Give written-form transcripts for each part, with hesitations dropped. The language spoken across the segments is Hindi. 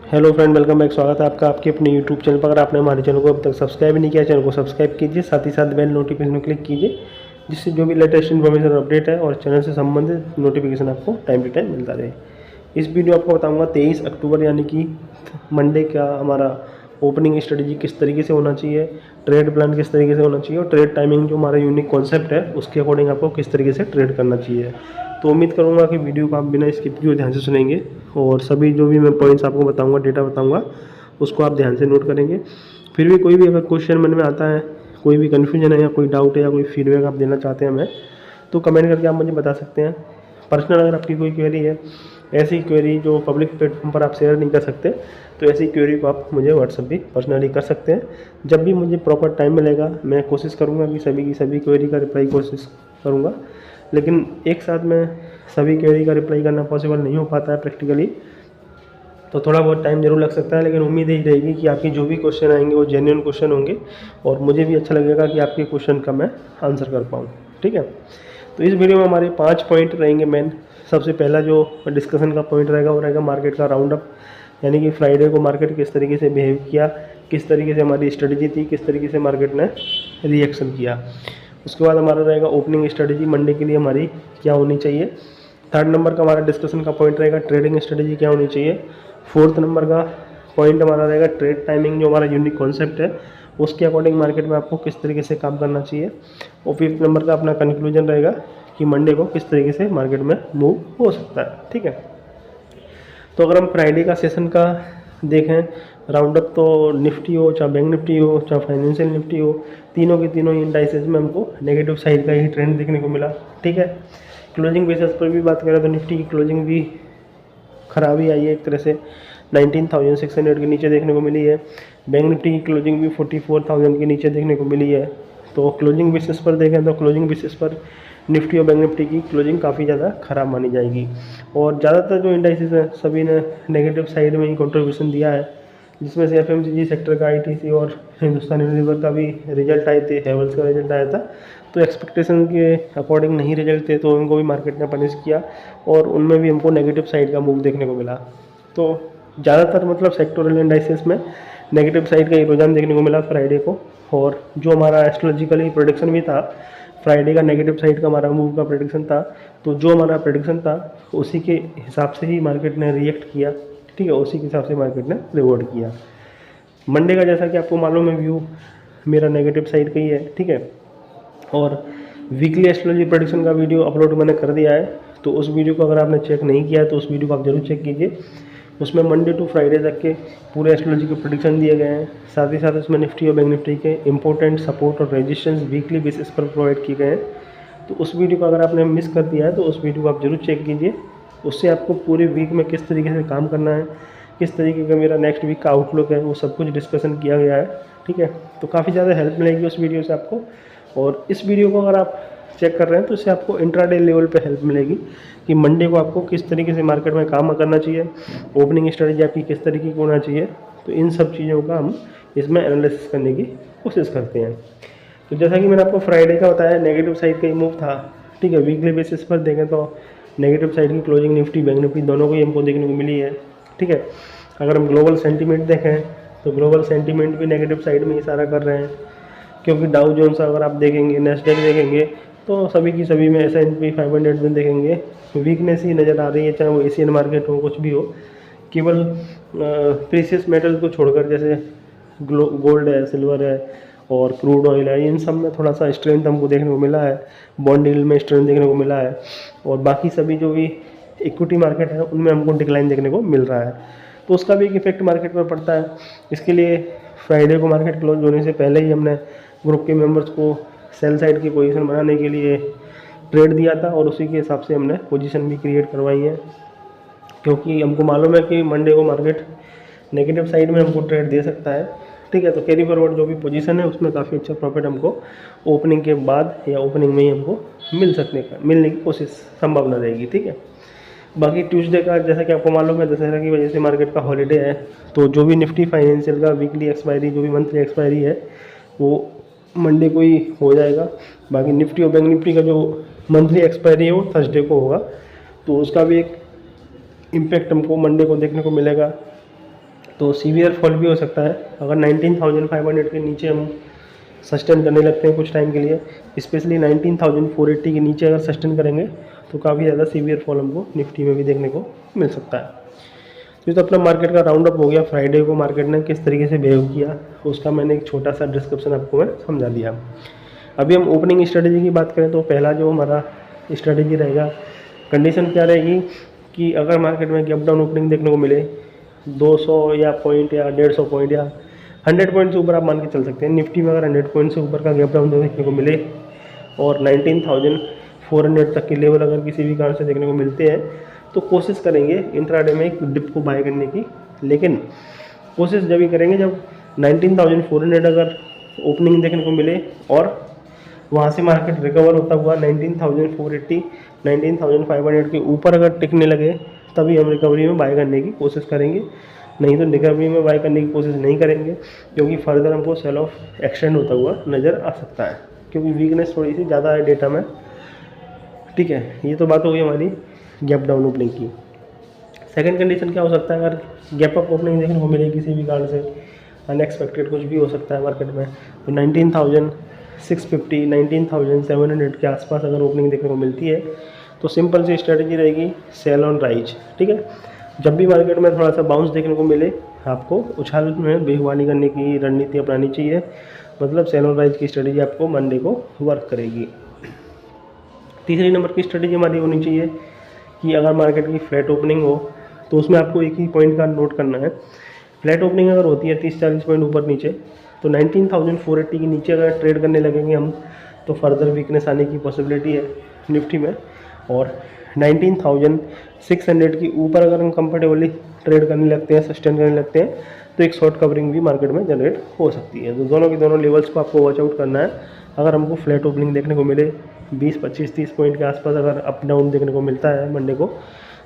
Hello friend, welcome back. स्वागत है आपका आपके अपने यूट्यूब चैनल पर। अगर आपने हमारे चैनल को अब तक सब्सक्राइब नहीं किया, चैनल को सब्सक्राइब कीजिए, साथ ही साथ बेल नोटिफिकेशन क्लिक कीजिए, जिससे जो भी लेटेस्ट इन्फॉर्मेशन अपडेट है और चैनल से संबंधित नोटिफिकेशन आपको टाइम टू टाइम मिलता रहे। इस वीडियो आपको बताऊंगा 23 अक्टूबर यानी कि मंडे का हमारा ओपनिंग स्ट्रेटजी किस तरीके से होना चाहिए, ट्रेड प्लान किस तरीके से होना चाहिए और ट्रेड टाइमिंग जो हमारा यूनिक कॉन्सेप्ट है उसके अकॉर्डिंग आपको किस तरीके से ट्रेड करना चाहिए। तो उम्मीद करूंगा कि वीडियो को आप बिना स्किप किए ध्यान से सुनेंगे और सभी जो भी मैं पॉइंट्स आपको बताऊंगा, डेटा बताऊंगा, उसको आप ध्यान से नोट करेंगे। फिर भी कोई भी अगर क्वेश्चन मन में आता है, कोई भी कन्फ्यूजन है या कोई डाउट है या कोई फीडबैक आप देना चाहते हैं हमें, तो कमेंट करके आप मुझे बता सकते हैं। पर्सनल अगर आपकी कोई क्वेरी है, ऐसी क्वेरी जो पब्लिक प्लेटफॉर्म पर आप शेयर नहीं कर सकते, तो ऐसी क्वेरी को आप मुझे व्हाट्सएप भी पर्सनली कर सकते हैं। जब भी मुझे प्रॉपर टाइम मिलेगा मैं कोशिश करूँगा कि सभी की सभी क्वेरी का रिप्लाई कोशिश करूँगा, लेकिन एक साथ में सभी क्वेरी का रिप्लाई करना पॉसिबल नहीं हो पाता है प्रैक्टिकली, तो थोड़ा बहुत टाइम जरूर लग सकता है। लेकिन उम्मीद यही रहेगी कि आपके जो भी क्वेश्चन आएंगे वो जेन्युइन क्वेश्चन होंगे और मुझे भी अच्छा लगेगा कि आपके क्वेश्चन का मैं आंसर कर पाऊँ। ठीक है, तो इस वीडियो में हमारे 5 पॉइंट रहेंगे मेन। सबसे पहला जो डिस्कशन का पॉइंट रहेगा वो रहेगा मार्केट का राउंड अप, यानी कि फ्राइडे को मार्केट किस तरीके से बिहेव किया, किस तरीके से हमारी स्ट्रेटजी थी, किस तरीके से मार्केट ने रिएक्शन किया। उसके बाद हमारा रहेगा ओपनिंग स्ट्रेटजी मंडे के लिए हमारी क्या होनी चाहिए। थर्ड नंबर का हमारा डिस्कशन का पॉइंट रहेगा ट्रेडिंग स्ट्रेटजी क्या होनी चाहिए। फोर्थ नंबर का पॉइंट हमारा रहेगा ट्रेड टाइमिंग, जो हमारा यूनिक कॉन्सेप्ट है उसके अकॉर्डिंग मार्केट में आपको किस तरीके से काम करना चाहिए। और फिफ्थ नंबर का अपना कंक्लूजन रहेगा कि मंडे को किस तरीके से मार्केट में मूव हो सकता है। ठीक है, तो अगर हम फ्राइडे का सेशन का देखें राउंड अप, तो निफ्टी हो, चाहे बैंक निफ्टी हो, चाहे फाइनेंशियल निफ्टी हो, तीनों के तीनों इंडाइसेस में हमको नेगेटिव साइड का ही ट्रेंड देखने को मिला। ठीक है, क्लोजिंग बेसिस पर भी बात करें तो निफ्टी की क्लोजिंग भी खराबी आई है, एक तरह से 19,600 के नीचे देखने को मिली है। बैंक निफ्टी की क्लोजिंग भी 44,000 के नीचे देखने को मिली है। तो क्लोजिंग बेसिस पर देखें तो क्लोजिंग बेसिस पर निफ्टी और बैंक निफ्टी की क्लोजिंग काफ़ी ज़्यादा खराब मानी जाएगी। और ज़्यादातर जो इंडाइसेस हैं सभी ने नेगेटिव साइड में ही कंट्रीब्यूशन दिया है, जिसमें से एफएमसीजी सेक्टर का, आईटीसी और हिंदुस्तान यूनिलीवर का भी रिजल्ट आए थे, हैवेल्स का रिजल्ट आया था। तो एक्सपेक्टेशन के अकॉर्डिंग नहीं रिजल्ट थे, तो उनको भी मार्केट ने पनिश किया और उनमें भी हमको नेगेटिव साइड का मूव देखने को मिला। तो ज़्यादातर मतलब सेक्टोरल इंडाइसेस में नेगेटिव साइड का ही रुझान देखने को मिला फ्राइडे को। और जो हमारा एस्ट्रोलॉजिकली प्रोडिक्शन भी था, फ्राइडे का नेगेटिव साइड का हमारा मूव का प्रेडिक्शन था, तो जो हमारा प्रेडिक्शन था उसी के हिसाब से ही मार्केट ने रिएक्ट किया। ठीक है, उसी के हिसाब से मार्केट ने रिवॉर्ड किया। मंडे का जैसा कि आपको मालूम है व्यू मेरा नेगेटिव साइड का ही है। ठीक है, और वीकली एस्ट्रोलॉजी प्रेडिक्शन का वीडियो अपलोड मैंने कर दिया है, तो उस वीडियो को अगर आपने चेक नहीं किया है तो उस वीडियो को आप जरूर चेक कीजिए। उसमें मंडे टू फ्राइडे तक के पूरे एस्ट्रोलॉजी के प्रेडिक्शन दिए गए हैं, साथ ही साथ उसमें निफ्टी और बैंक निफ्टी के इंपॉर्टेंट सपोर्ट और रेजिस्टेंस वीकली बेसिस पर प्रोवाइड किए गए हैं। तो उस वीडियो को अगर आपने मिस कर दिया है तो उस वीडियो को आप जरूर चेक कीजिए। उससे आपको पूरे वीक में किस तरीके से काम करना है, किस तरीके का मेरा नेक्स्ट वीक का आउटलुक है, वो सब कुछ डिस्कशन किया गया है। ठीक है, तो काफ़ी ज़्यादा हेल्प मिलेगी उस वीडियो से आपको। और इस वीडियो को अगर आप चेक कर रहे हैं तो इससे आपको इंट्राडे लेवल पे हेल्प मिलेगी कि मंडे को आपको किस तरीके से मार्केट में काम करना चाहिए, ओपनिंग स्ट्रेटजी आपकी किस तरीके की होना चाहिए। तो इन सब चीज़ों का हम इसमें एनालिसिस करने की कोशिश करते हैं। तो जैसा कि मैंने आपको फ्राइडे का बताया नेगेटिव साइड का ही मूव था। ठीक है, वीकली बेसिस पर देखें तो नेगेटिव साइड की क्लोजिंग निफ्टी बैंक निफ्टी दोनों को ही हमको देखने को मिली है। ठीक है, अगर हम ग्लोबल सेंटीमेंट देखें तो ग्लोबल सेंटीमेंट भी नेगेटिव साइड में इशारा कर रहे हैं, क्योंकि डाउ जोन्स अगर आप देखेंगे, नेस्डेक देखेंगे, तो सभी की सभी में S&P 500 में देखेंगे वीकनेस ही नज़र आ रही है, चाहे वो एशियन मार्केट हो, कुछ भी हो। केवल प्रीशियस मेटल को छोड़कर जैसे गोल्ड है, सिल्वर है और क्रूड ऑयल है, इन सब में थोड़ा सा स्ट्रेंथ हमको देखने को मिला है, बॉन्ड यील्ड में स्ट्रेंथ देखने को मिला है, और बाकी सभी जो भी इक्विटी मार्केट है उनमें हमको डिक्लाइन देखने को मिल रहा है। तो उसका भी एक इफेक्ट मार्केट पर पड़ता है। इसके लिए फ्राइडे को मार्केट क्लोज होने से पहले ही हमने ग्रुप के मेंबर्स को सेल साइड की पोजीशन बनाने के लिए ट्रेड दिया था और उसी के हिसाब से हमने पोजीशन भी क्रिएट करवाई है, क्योंकि हमको मालूम है कि मंडे को मार्केट नेगेटिव साइड में हमको ट्रेड दे सकता है। ठीक है, तो कैरी फॉरवर्ड जो भी पोजीशन है उसमें काफ़ी अच्छा प्रॉफिट हमको ओपनिंग के बाद या ओपनिंग में ही हमको मिलने की कोशिश संभावना रहेगी। ठीक है, बाकी ट्यूसडे का जैसा कि आपको मालूम है दशहरा की वजह से मार्केट का हॉलीडे है, तो जो भी निफ्टी फाइनेंशियल का वीकली एक्सपायरी, जो भी मंथली एक्सपायरी है, वो मंडे को ही हो जाएगा। बाकी निफ्टी और बैंक निफ्टी का जो मंथली एक्सपायरी है वो थर्सडे को होगा, तो उसका भी एक इम्पैक्ट हमको मंडे को देखने को मिलेगा। तो सीवियर फॉल भी हो सकता है अगर 19,500 के नीचे हम सस्टेन करने लगते हैं कुछ टाइम के लिए, स्पेशली 19,480 के नीचे अगर सस्टेन करेंगे तो काफ़ी ज़्यादा सीवियर फॉल हमको निफ्टी में भी देखने को मिल सकता है। तो अपना मार्केट का राउंड अप हो गया। फ्राइडे को मार्केट ने किस तरीके से बिहेव किया उसका मैंने एक छोटा सा डिस्क्रिप्शन आपको मैं समझा दिया। अभी हम ओपनिंग स्ट्रेटेजी की बात करें तो पहला जो हमारा स्ट्रेटेजी रहेगा, कंडीशन क्या रहेगी कि अगर मार्केट में गैप डाउन ओपनिंग देखने को मिले 200 या पॉइंट या 150 पॉइंट या 100 पॉइंट से ऊपर आप मान के चल सकते हैं। निफ्टी में अगर 100 पॉइंट से ऊपर का गैप डाउन देखने को मिले और 19,400 तक के लेवल अगर किसी भी कारण से देखने को मिलते हैं तो कोशिश करेंगे इंट्राडे में एक डिप को बाय करने की, लेकिन कोशिश जब ही करेंगे जब 19,400 अगर ओपनिंग देखने को मिले और वहाँ से मार्केट रिकवर होता हुआ 19,480 19,500 के ऊपर अगर टिकने लगे तभी हम रिकवरी में बाय करने की कोशिश करेंगे, नहीं तो रिकवरी में बाय करने की कोशिश नहीं करेंगे क्योंकि फर्दर हमको सेल ऑफ एक्सटेंड होता हुआ नज़र आ सकता है क्योंकि वीकनेस थोड़ी सी ज़्यादा है डेटा में। ठीक है, ये तो बात हो गई हमारी गैप डाउन ओपनिंग की। सेकंड कंडीशन क्या हो सकता है, अगर गैप अप ओपनिंग देखने को मिले किसी भी कारण से, अनएक्सपेक्टेड कुछ भी हो सकता है मार्केट में, तो 19,650 19,700 के आसपास अगर ओपनिंग देखने को मिलती है तो सिंपल सी स्ट्रेटजी रहेगी सेल ऑन राइज। ठीक है, जब भी मार्केट में थोड़ा सा बाउंस देखने को मिले आपको उछाल में बेहुवानी करने की रणनीति अपनानी चाहिए, मतलब सेल ऑन राइज की स्ट्रेटजी आपको मंडे को वर्क करेगी। तीसरी नंबर की स्ट्रेटजी हमारी होनी चाहिए कि अगर मार्केट की फ्लैट ओपनिंग हो तो उसमें आपको एक ही पॉइंट का नोट करना है। फ्लैट ओपनिंग अगर होती है 30-40 पॉइंट ऊपर नीचे तो 19,480 के नीचे अगर ट्रेड करने लगेंगे हम तो फर्दर वीकनेस आने की पॉसिबिलिटी है निफ्टी में, और 19,600 के ऊपर अगर हम कंफर्टेबली ट्रेड करने लगते हैं, सस्टेन करने लगते हैं तो एक शॉर्ट कवरिंग भी मार्केट में जनरेट हो सकती है। तो दोनों के दोनों लेवल्स को आपको वॉच आउट करना है। अगर हमको फ्लैट ओपनिंग देखने को मिले 20, 25, 30 पॉइंट के आसपास अगर अप डाउन देखने को मिलता है मंडे को,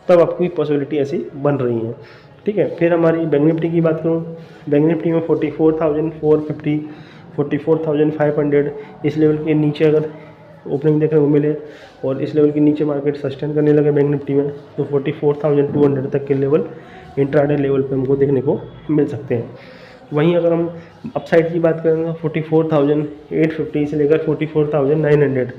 तब आपकी पॉसिबिलिटी ऐसी बन रही है। ठीक है, फिर हमारी बैंक निफ्टी की बात करूँ, बैंक निफ्टी में 44,450 44,500 इस लेवल के नीचे अगर ओपनिंग देखने को मिले और इस लेवल के नीचे मार्केट सस्टेन करने लगे बैंक निफ्टी में तो 44,200 तक के लेवल इंट्राडे लेवल पे हमको देखने को मिल सकते हैं। वहीं अगर हम अपसाइड की बात करें तो 44,850 से लेकर 44,900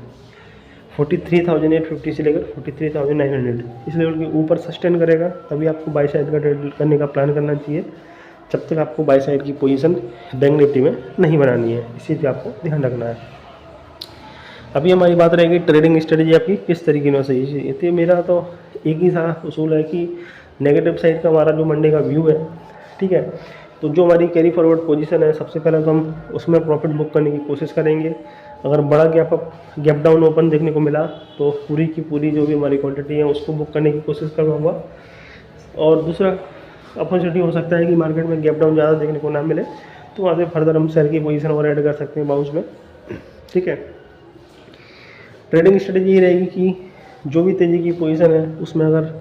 43,850 से लेकर 43,900 इस लेवल के ऊपर सस्टेन करेगा तभी आपको बाई साइड का ट्रेड करने का प्लान करना चाहिए। जब तक आपको बाई साइड की पोजीशन बैंक निफ्टी में नहीं बनानी है, इसी पे आपको ध्यान रखना है। अभी हमारी बात रहेगी ट्रेडिंग स्ट्रेटजी आपकी किस तरीके में सही चाहिए। तो मेरा तो एक ही सा उसूल है कि नेगेटिव साइड का हमारा जो मंडे का व्यू है, ठीक है, तो जो हमारी कैरी फॉरवर्ड पोजीशन है सबसे पहले तो हम उसमें प्रॉफिट बुक करने की कोशिश करेंगे। अगर बड़ा गैप डाउन ओपन देखने को मिला तो पूरी की पूरी जो भी हमारी क्वांटिटी है उसको बुक करने की कोशिश करूँगा। और दूसरा अपॉर्चुनिटी हो सकता है कि मार्केट में गैप डाउन ज़्यादा देखने को ना मिले तो वहाँ से फर्दर हम सेल की पोजीशन और ऐड कर सकते हैं बाउंस में। ठीक है, ट्रेडिंग स्ट्रेटजी ये रहेगी कि जो भी तेज़ी की पोजीशन है उसमें अगर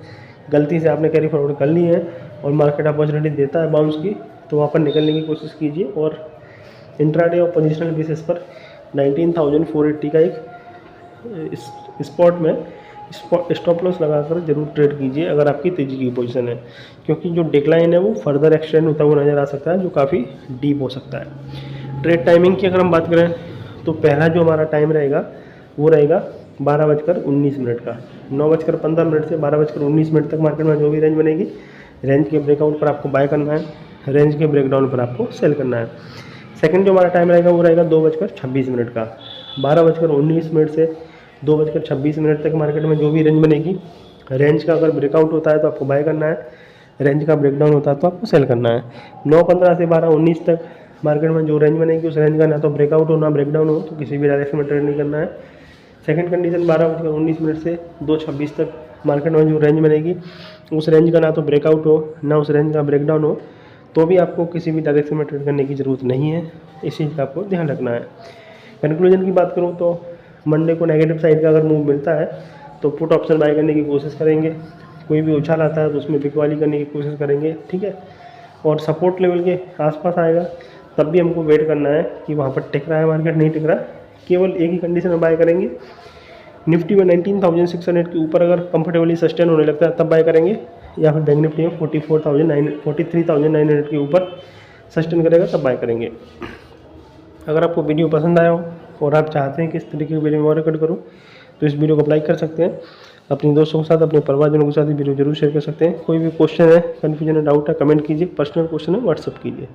गलती से आपने कैरी फॉरवर्ड कर ली है और मार्केट अपॉर्चुनिटी देता है बाउंस की तो वहाँ पर निकलने की कोशिश कीजिए और इंट्राडे और पोजिशनल बेसिस पर 19,480 का एक स्पॉट में स्टॉप लॉस लगाकर जरूर ट्रेड कीजिए अगर आपकी तेज़ी की पोजीशन है, क्योंकि जो डिक्लाइन है वो फर्दर एक्सटेंड होता हुआ नज़र आ सकता है जो काफ़ी डीप हो सकता है। ट्रेड टाइमिंग की अगर हम बात करें तो पहला जो हमारा टाइम रहेगा वो रहेगा 12:19 का, 9:15 से 12:19 तक मार्केट में जो भी रेंज बनेगी रेंज के ब्रेकआउट पर आपको बाय करना है, रेंज के ब्रेकडाउन पर आपको सेल करना है। सेकंड जो हमारा टाइम रहेगा वो रहेगा 2:26 का, 12:19 से 2:26 तक मार्केट में जो भी रेंज बनेगी रेंज का अगर ब्रेकआउट होता है तो आपको बाय करना है, रेंज का ब्रेकडाउन होता है तो आपको सेल करना है। 9:15 से 12:19 तक मार्केट में जो रेंज बनेगी उस रेंज का ना तो ब्रेकआउट हो ना ब्रेकडाउन हो तो किसी भी डायरेक्शन में ट्रेड नहीं करना है। सेकंड कंडीशन 12:19 से 2:26 तक मार्केट में जो रेंज बनेगी उस रेंज का ना तो ब्रेकआउट हो ना उस रेंज का ब्रेकडाउन हो तो भी आपको किसी भी डायरेक्शन में ट्रेड करने की ज़रूरत नहीं है, इस चीज़ का आपको ध्यान रखना है। कंक्लूजन की बात करूँ तो मंडे को नेगेटिव साइड का अगर मूव मिलता है तो पुट ऑप्शन बाय करने की कोशिश करेंगे, कोई भी उछाल आता है तो उसमें बिकवाली करने की कोशिश करेंगे। ठीक है, और सपोर्ट लेवल के आसपास आएगा तब भी हमको वेट करना है कि वहाँ पर टिक रहा है मार्केट नहीं टिक रहा, केवल एक ही कंडीशन में बाय करेंगे। निफ्टी में 19,600 के ऊपर अगर कंफर्टेबली सस्टेन होने लगता है तब बाय करेंगे, या फिर बैंक निफ्टी में 43,900 के ऊपर सस्टेन करेगा तब बाय करेंगे। अगर आपको वीडियो पसंद आया हो और आप चाहते हैं कि इस तरीके की वीडियो और रिकॉर्ड करूँ तो इस वीडियो को लाइक कर सकते हैं। अपने दोस्तों के साथ, अपने परिवारजनों के साथ वीडियो जरूर शेयर कर सकते हैं। कोई भी क्वेश्चन है, कन्फ्यूजन है, डाउट है, कमेंट कीजिए। पर्सनल क्वेश्चन है व्हाट्सअप कीजिए।